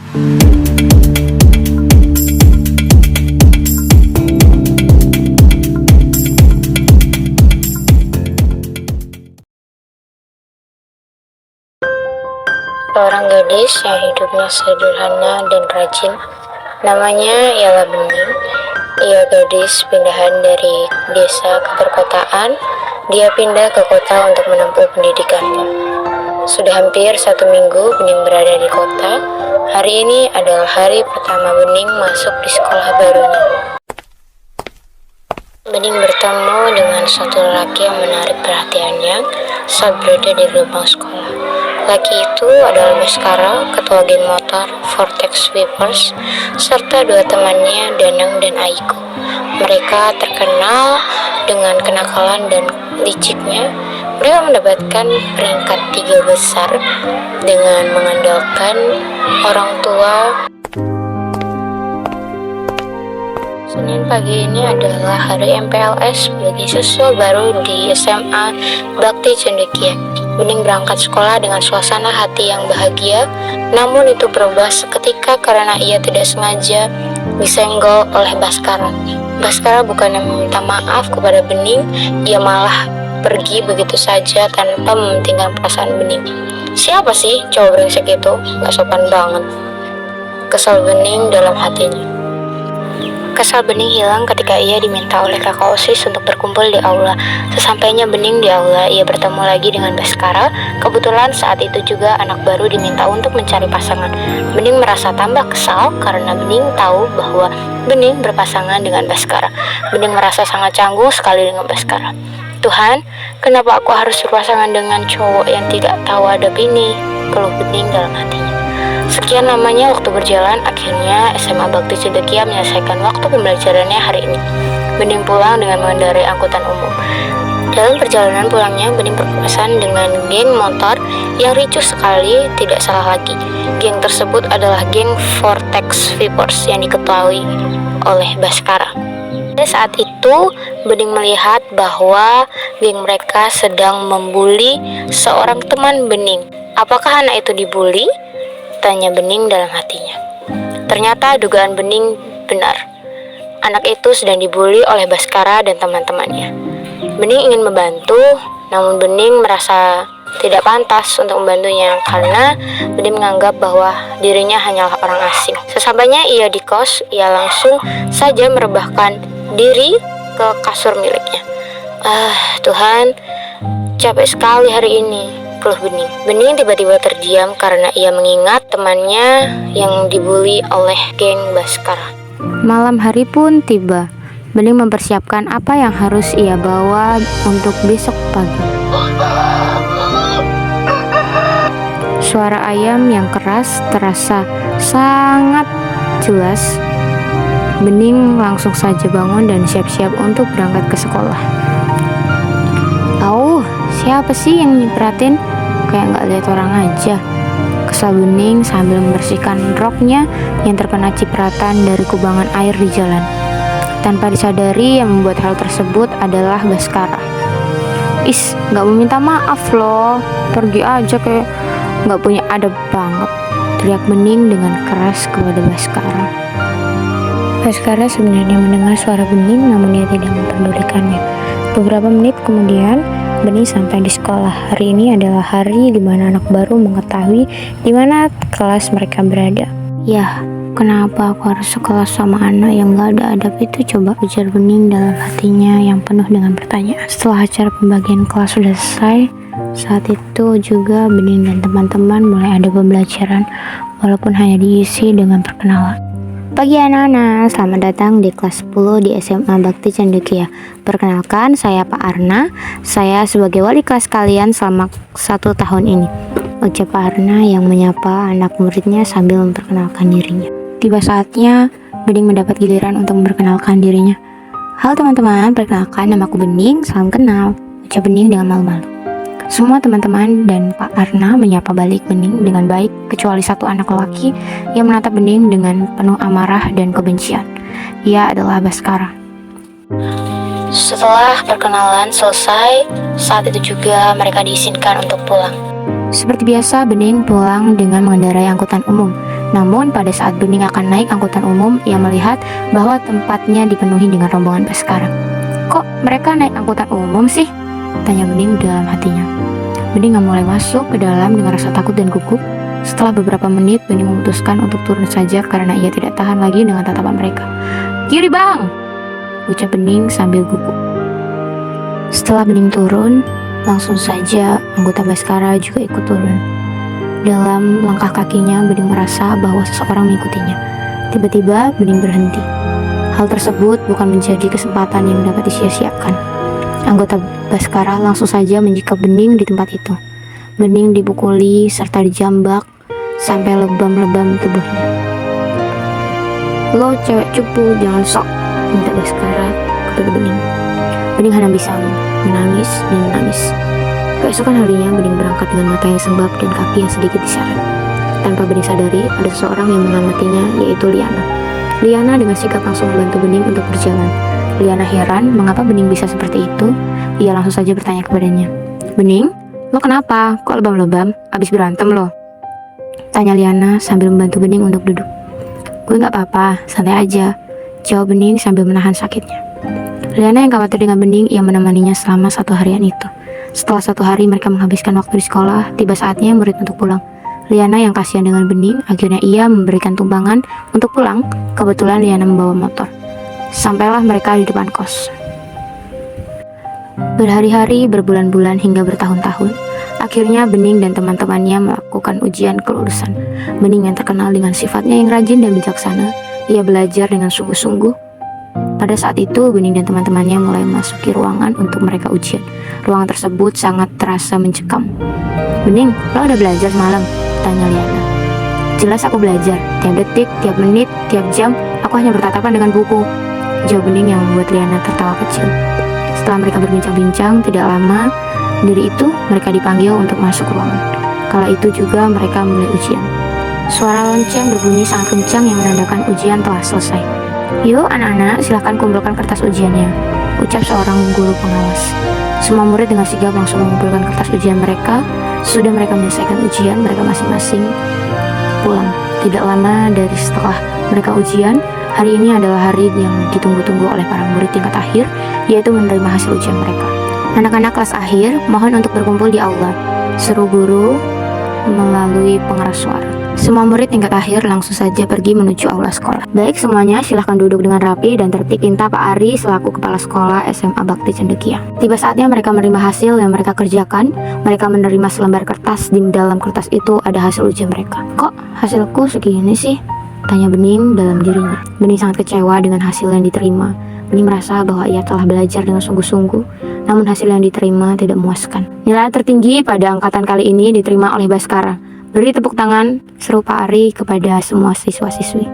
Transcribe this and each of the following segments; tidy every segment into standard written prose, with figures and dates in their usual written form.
Seorang gadis yang hidupnya sederhana dan rajin, namanya ialah Bening. Ia gadis pindahan dari desa ke perkotaan. Dia pindah ke kota untuk menempuh pendidikannya. Sudah hampir 1 minggu Bening berada di kota. Hari ini adalah hari pertama Bening masuk di sekolah barunya. Bening bertemu dengan suatu lelaki yang menarik perhatiannya saat berada di gerbang sekolah. Laki itu adalah Baskara, ketua geng motor Vortex Sweepers, serta 2 temannya, Danang dan Aiko. Mereka terkenal dengan kenakalan dan liciknya. Mereka mendapatkan peringkat 3 besar dengan mengandalkan orang tua. Senin pagi ini adalah hari MPLS bagi siswa baru di SMA Bakti Cendekia. Bening berangkat sekolah dengan suasana hati yang bahagia, namun itu berubah seketika karena ia tidak sengaja disenggol oleh Baskara. Baskara bukannya meminta maaf kepada Bening, ia malah pergi begitu saja tanpa mementingkan perasaan Bening. Siapa sih cowok brengsek itu? Gak sopan banget. Kesal Bening dalam hatinya. Kesal Bening hilang ketika ia diminta oleh kakak OSIS untuk berkumpul di aula. Sesampainya Bening di aula, ia bertemu lagi dengan Baskara. Kebetulan saat itu juga anak baru diminta untuk mencari pasangan. Bening merasa tambah kesal karena Bening tahu bahwa Bening berpasangan dengan Baskara. Bening merasa sangat canggung sekali dengan Baskara. Tuhan, kenapa aku harus berpasangan dengan cowok yang tidak tahu adab ini? Keluh Bening dalam hatinya. Sekian lamanya waktu berjalan, akhirnya SMA Bakti Cendekia menyelesaikan waktu pembelajarannya hari ini. Bening pulang dengan mengendarai angkutan umum. Dalam perjalanan pulangnya, Bening berpapasan dengan geng motor yang ricuh sekali, tidak salah lagi. Geng tersebut adalah geng Vortex Sweepers yang diketuai oleh Baskara. Pada saat itu, Bening melihat bahwa geng mereka sedang membuli seorang teman Bening. Apakah anak itu dibully? Tanya Bening dalam hatinya. Ternyata dugaan Bening benar. Anak itu sedang dibully oleh Baskara dan teman-temannya. Bening ingin membantu, namun Bening merasa tidak pantas untuk membantunya karena Bening menganggap bahwa dirinya hanyalah orang asing. Sesampainya ia di kos, ia langsung saja merebahkan diri ke kasur miliknya. Tuhan, capek sekali hari ini, keluh Bening. Bening tiba-tiba terdiam karena ia mengingat temannya yang dibully oleh geng Baskara. Malam hari pun tiba. Bening mempersiapkan apa yang harus ia bawa untuk besok pagi. Suara ayam yang keras terasa sangat jelas. Bening langsung saja bangun dan siap-siap untuk berangkat ke sekolah. Siapa sih yang nyipratin? Kayak gak lihat orang aja. Kesal Bening sambil membersihkan roknya yang terkena cipratan dari kubangan air di jalan. Tanpa disadari, yang membuat hal tersebut adalah Baskara. Gak mau minta maaf loh. Pergi aja kayak gak punya adab banget, teriak Bening dengan keras kepada Baskara. Baskara sebenarnya mendengar suara Bening, namun ia tidak memperdulikannya. Beberapa menit kemudian, Bening sampai di sekolah. Hari ini adalah hari di mana anak baru mengetahui di mana kelas mereka berada. Yah, kenapa aku harus sekelas sama anak yang gak ada adab itu? Coba ujar Bening dalam hatinya yang penuh dengan pertanyaan. Setelah acara pembagian kelas sudah selesai, saat itu juga Bening dan teman-teman mulai ada pembelajaran, walaupun hanya diisi dengan perkenalan. Pagi anak-anak, selamat datang di kelas 10 di SMA Bakti Cendekia. Perkenalkan, saya Pak Arna. Saya sebagai wali kelas kalian selama 1 tahun ini. Ucap Pak Arna yang menyapa anak muridnya sambil memperkenalkan dirinya. Tiba saatnya Bening mendapat giliran untuk memperkenalkan dirinya. Halo teman-teman, perkenalkan namaku Bening, salam kenal. Ucap Bening dengan malu-malu. Semua teman-teman dan Pak Arna menyapa balik Bening dengan baik, kecuali satu anak lelaki yang menatap Bening dengan penuh amarah dan kebencian. Ia adalah Baskara. Setelah perkenalan selesai, saat itu juga mereka diizinkan untuk pulang. Seperti biasa, Bening pulang dengan mengendarai angkutan umum. Namun pada saat Bening akan naik angkutan umum, ia melihat bahwa tempatnya dipenuhi dengan rombongan Baskara. "Kok mereka naik angkutan umum sih?" tanya Bening dalam hatinya. Bening mulai masuk ke dalam dengan rasa takut dan gugup. Setelah beberapa menit, Bening memutuskan untuk turun saja karena ia tidak tahan lagi dengan tatapan mereka. "Kiri bang!" ucap Bening sambil gugup. Setelah Bening turun, langsung saja anggota Baskara juga ikut turun. Dalam langkah kakinya, Bening merasa bahwa seseorang mengikutinya. Tiba-tiba, Bening berhenti. Hal tersebut bukan menjadi kesempatan yang dapat disia-siakan. Anggota Baskara langsung saja menjikap Bening di tempat itu. Bening dipukuli serta dijambak sampai lebam-lebam tubuhnya. "Lo cewek cupu, jangan sok," minta Baskara kepada Bening. Bening hanya bisa menangis dan menangis. Keesokan harinya, Bening berangkat dengan mata yang sembab dan kaki yang sedikit diseret. Tanpa Bening sadari, ada seseorang yang mengamatinya, yaitu Liana. Liana dengan sigap langsung membantu Bening untuk berjalan. Liana heran mengapa Bening bisa seperti itu. Ia langsung saja bertanya kepadanya. "Bening, lo kenapa? Kok lebam-lebam? Abis berantem lo?" tanya Liana sambil membantu Bening untuk duduk. "Gue gak apa-apa, santai aja," jawab Bening sambil menahan sakitnya. Liana yang khawatir dengan Bening, ia menemaninya selama 1 harian itu. Setelah 1 hari mereka menghabiskan waktu di sekolah, tiba saatnya murid untuk pulang. Liana yang kasihan dengan Bening, akhirnya ia memberikan tumpangan untuk pulang. Kebetulan Liana membawa motor. Sampailah mereka di depan kos. Berhari-hari, berbulan-bulan, hingga bertahun-tahun, akhirnya Bening dan teman-temannya melakukan ujian kelulusan. Bening yang terkenal dengan sifatnya yang rajin dan bijaksana, ia belajar dengan sungguh-sungguh. Pada saat itu, Bening dan teman-temannya mulai memasuki ruangan untuk mereka ujian. Ruangan tersebut sangat terasa mencekam. "Bening, lo udah belajar semalam?" tanya Liana. "Jelas aku belajar. Tiap detik, tiap menit, tiap jam, aku hanya bertatapan dengan buku," jawab Bening yang membuat Liana tertawa kecil. Setelah mereka berbincang-bincang, tidak lama dari itu mereka dipanggil untuk masuk ruangan. Kala itu juga mereka mulai ujian. Suara lonceng berbunyi sangat kencang yang menandakan ujian telah selesai. "Yuk anak-anak, silahkan kumpulkan kertas ujiannya," ucap seorang guru pengawas. Semua murid dengan sigap langsung mengumpulkan kertas ujian mereka. Sudah mereka menyelesaikan ujian, mereka masing-masing pulang. Tidak lama dari setelah mereka ujian, hari ini adalah hari yang ditunggu-tunggu oleh para murid tingkat akhir, yaitu menerima hasil ujian mereka. "Anak-anak kelas akhir, mohon untuk berkumpul di aula," seru guru melalui pengeras suara. Semua murid tingkat akhir langsung saja pergi menuju aula sekolah. "Baik semuanya, silahkan duduk dengan rapi dan tertib," pinta Pak Ari selaku kepala sekolah SMA Bakti Cendekia. Tiba saatnya mereka menerima hasil yang mereka kerjakan. Mereka menerima selembar kertas. Di dalam kertas itu ada hasil ujian mereka. "Kok hasilku segini sih?" tanya Bening dalam dirinya. Bening sangat kecewa dengan hasil yang diterima. Bening merasa bahwa ia telah belajar dengan sungguh-sungguh, namun hasil yang diterima tidak memuaskan. Nilai tertinggi pada angkatan kali ini diterima oleh Baskara. "Beri tepuk tangan," seru Pak Ari kepada semua siswa-siswi.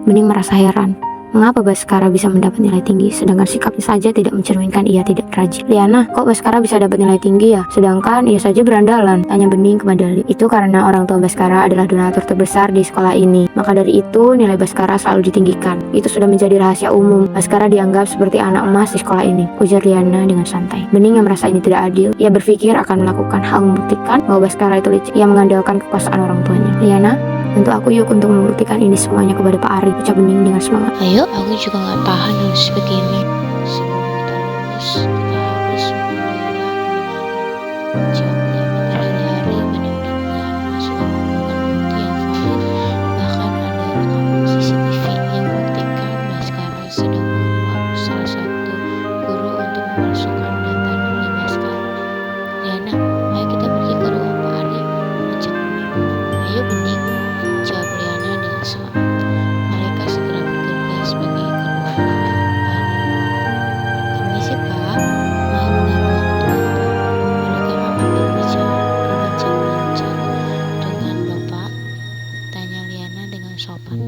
Bening merasa heran, mengapa Baskara bisa mendapat nilai tinggi, sedangkan sikapnya saja tidak mencerminkan ia tidak rajin. "Liana, kok Baskara bisa dapat nilai tinggi ya? Sedangkan ia saja berandalan," tanya Bening kepada Li. "Itu karena orang tua Baskara adalah donatur terbesar di sekolah ini. Maka dari itu, nilai Baskara selalu ditinggikan. Itu sudah menjadi rahasia umum. Baskara dianggap seperti anak emas di sekolah ini," ujar Liana dengan santai. Bening yang merasa ini tidak adil, ia berpikir akan melakukan hal membuktikan bahwa Baskara itu licik. Ia mengandalkan kekuasaan orang tuanya. "Liana, bantu aku yuk untuk membuktikan ini semuanya kepada Pak Ari," ucap Bening dengan semangat. "Ayo, aku juga gak tahan harus begini. Sebelum kita lulus, kita harus memulai kebenaran," jawabnya. Berhari-hari Bening dan Liana sudah mengumpulkan bukti yang valid. Bahkan ada rekaman CCTV yang membuktikan Baskara sedang menyuap salah satu guru untuk memasukkan data nilai Baskara. "Liana, ayo kita pergi ke ruang Pak Ari," ajak Bening. "Ayo Bening," jawab Liana dengan semangat. Mereka segera bergegas pergi ke ruang Pak Ari. "Permisi Pak, mau mengganggu waktu Bapak? Bolehkah Mama berbincang-bincang dengan Bapak?" tanya Liana dengan sopan.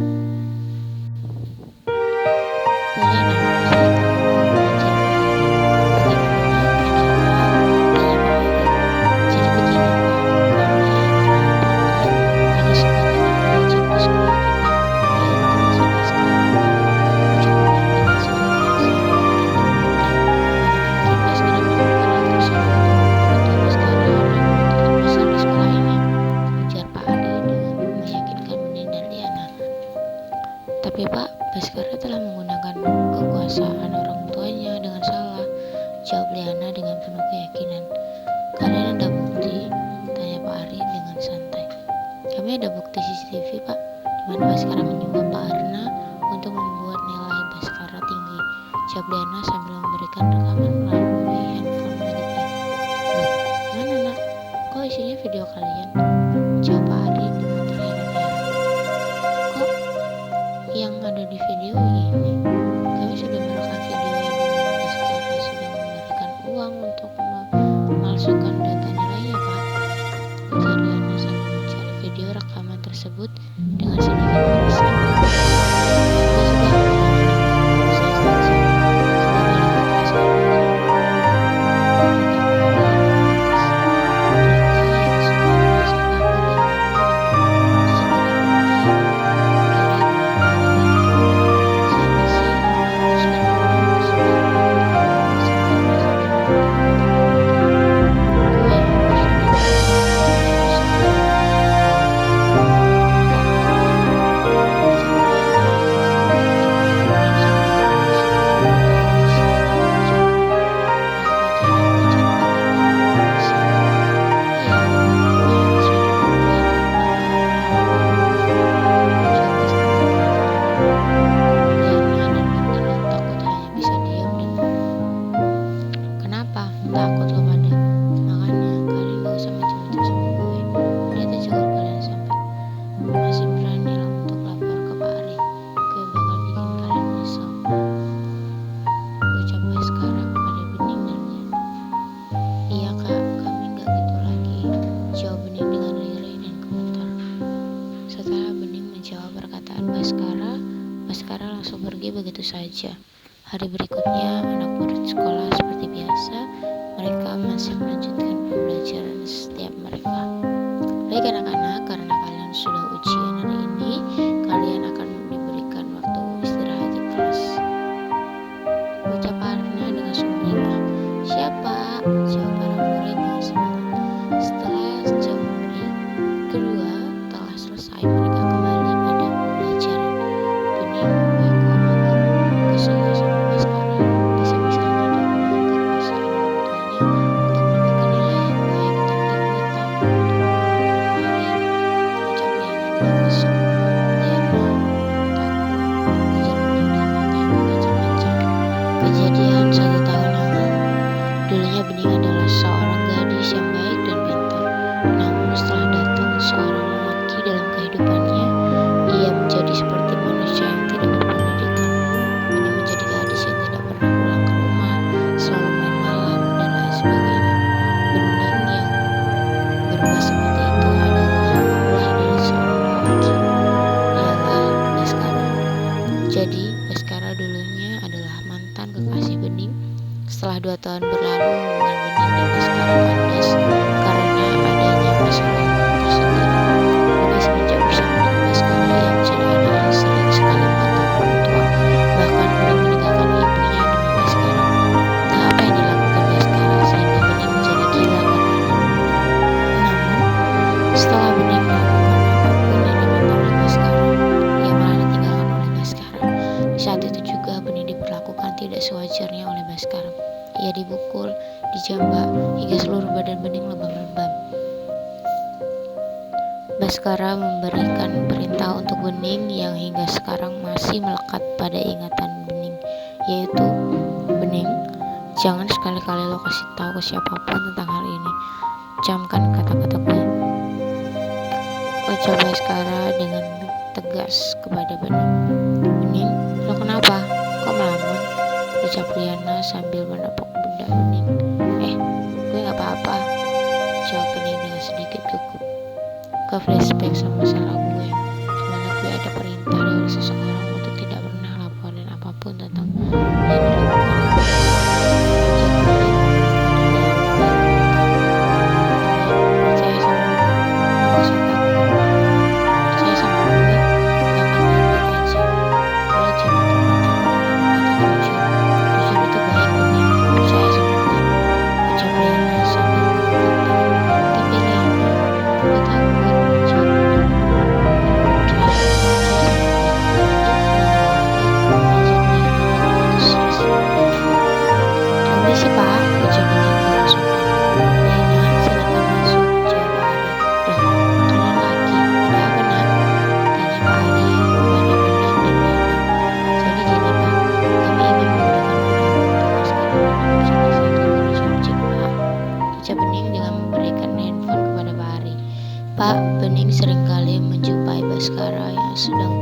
"Boleh Nak, silakan belajar Pak Ari. Bagaimana keadaan Pak?" tanya Pak Ari. "Jadi begini Pak, kami melaporkan ada semua tindak lanjut di sekolah kita, baik termasuk Baskara Pak," ucap Bening dengan semangat biasa. "Tentu Bapak segera melakukan hal tersebut. Orang tua Baskara adalah donatur terbesar di sekolah ini," ujar Pak Ari dengan meyakinkan Bening dan Liana. Tapi Pak, Baskara telah menggunakan kekuasaan orang tuanya dengan salah, jawab Liana dengan penuh keyakinan. Kalian ada bukti? Tanya Pak Ari dengan santai. Kami ada bukti CCTV Pak, di mana Baskara menyuap Pak Arna untuk membuat nilai Baskara tinggi, jawab Liana sambil memberikan rekaman melalui handphone miliknya. Loh, mana nak? Kok isinya video kalian? Jawab Pak Ari dengan terheran-heran. Kok yang ada di video ini? Kami sudah merekam video yang dimana Baskara sedang memberikan uang untuk memalsukan data nilainya Pak, ujar Liana sambil mencari video rekaman tersebut dengan sedikit gelisah. Ya sudah, saya saja. Sudah balik ke kelas kamu. Takut lo pada, makanya kalian gak usah macam-macam sama gue. Lihat aja kalau kalian sampai masih berani lah untuk lapor ke Pak Ari, gue bakal bikin kalian nyesel. Gue coba sekarang kepada Bening dan Liana. Iya kak, kami gak gitu lagi, jawab Bening dengan lirih dan gemetar. Setelah Bening menjawab perkataan Baskara, Baskara langsung pergi begitu saja. Hari berikutnya, anak murid sekolah seperti biasa, mereka masih melanjutkan pembelajaran setiap mereka. Baik anak-anak, karena kalian sudah ujian hari ini, kalian akan diberikan waktu istirahat di kelas. Ucap Arna dengan sumringah. Siapa? Jawab para murid dengan semangat. Setelah jam break kedua telah selesai, mereka kembali pada pembelajaran. Bening beko magang, kesal sama Baskara, bisa-bisanya dia melanggar perasaan orang tuanya untuk mendapatkan nilai yang baik, tapi gue takut untuk Ari, ucap Liana dengan mesum. Liana takut, ujar Bening dengan mata yang mengkaca-kaca. Kejadian 1 tahun yang lalu. Dulunya Bening adalah seorang gadis yang baik dan pintar. Namun setelah datang seorang lelaki dalam kehidupannya, ia menjadi seperti manusia yang tidak berpendidikan. Bening menjadi gadis yang tidak pernah pulang ke rumah, selalu main malam dan lain sebagainya. Bening yang berubah seperti itu adalah ulah dari seorang lelaki, ialah Baskara. Jadi Baskara dulunya adalah mantan kekasih Bening. Setelah 2 tahun berlalu, hubungan Bening dan Baskara kandas karena adanya masalah tersendiri. Bening semenjak bersama dengan Baskara, ia menjadi anak yang sering sekali membantu orang tua. Bahkan Bening meninggalkan ibunya demi Baskara. Entah apa yang dilakukan Baskara sehingga Bening menjadi gila karenanya. Namun, setelah Bening melakukan apapun yang diminta oleh Baskara, ia malah ditinggalkan oleh Baskara. Di saat itu juga Bening diperlakukan tidak sewajarnya oleh Baskara. Ia dipukul, dijambak, hingga seluruh badan Bening lebam-lebam. Baskara memberikan perintah untuk Bening yang hingga sekarang masih melekat pada ingatan Bening, yaitu, Bening, jangan sekali-kali lo kasih tahu ke siapapun tentang hal ini. Camkan kata-kata gue, ucap Baskara dengan tegas kepada Bening. Bening, lo kenapa? Kok melamun? Ucap Liana sambil menepuk pundak Bening. Gue gak apa-apa, jawab Bening dengan sedikit gugup. Gue flashback sama masalah gue, dimana gue ada perintah dari seseorang untuk tidak pernah laporin apapun tentang yang dilakukan. Ucap Bening pada Liana. Percaya sama gue, lo gak usah takut. Percaya sama gue, gak akan baik-baik aja. Lo jangan pernah takut dengan kata jujur. Jujur itu baik Bening, percaya sama gue, ucap Liana sambil mengangguk tangan. Tapi Liana, gue takut, jawab yang sedang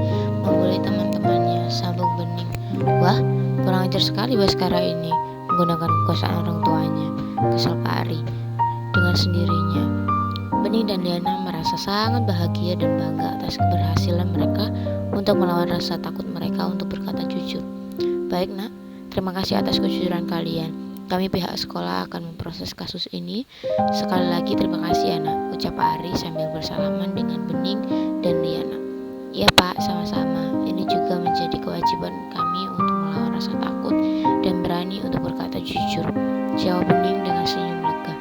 membuli teman-temannya, sambung Bening. Wah, kurang ajar sekali Baskara ini menggunakan kekuasaan orang tuanya, kesal Kak Ari. Dengan sendirinya, Bening dan Liana merasa sangat bahagia dan bangga atas keberhasilan mereka untuk melawan rasa takut mereka untuk berkata jujur. Baik nak, terima kasih atas kejujuran kalian. Kami pihak sekolah akan memproses kasus ini. Sekali lagi terima kasih ya nak, ucap Ari sambil bersalaman dengan Bening dan Liana. Iya Pak, sama-sama. Ini juga menjadi kewajiban kami untuk melawan rasa takut dan berani untuk berkata jujur, jawab Bening dengan senyum lega.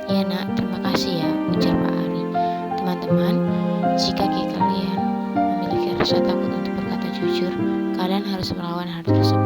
Iya nak, terima kasih ya, ujar Pak Ari. Teman-teman, jika kalian memiliki rasa takut untuk berkata jujur, kalian harus melawan hal tersebut.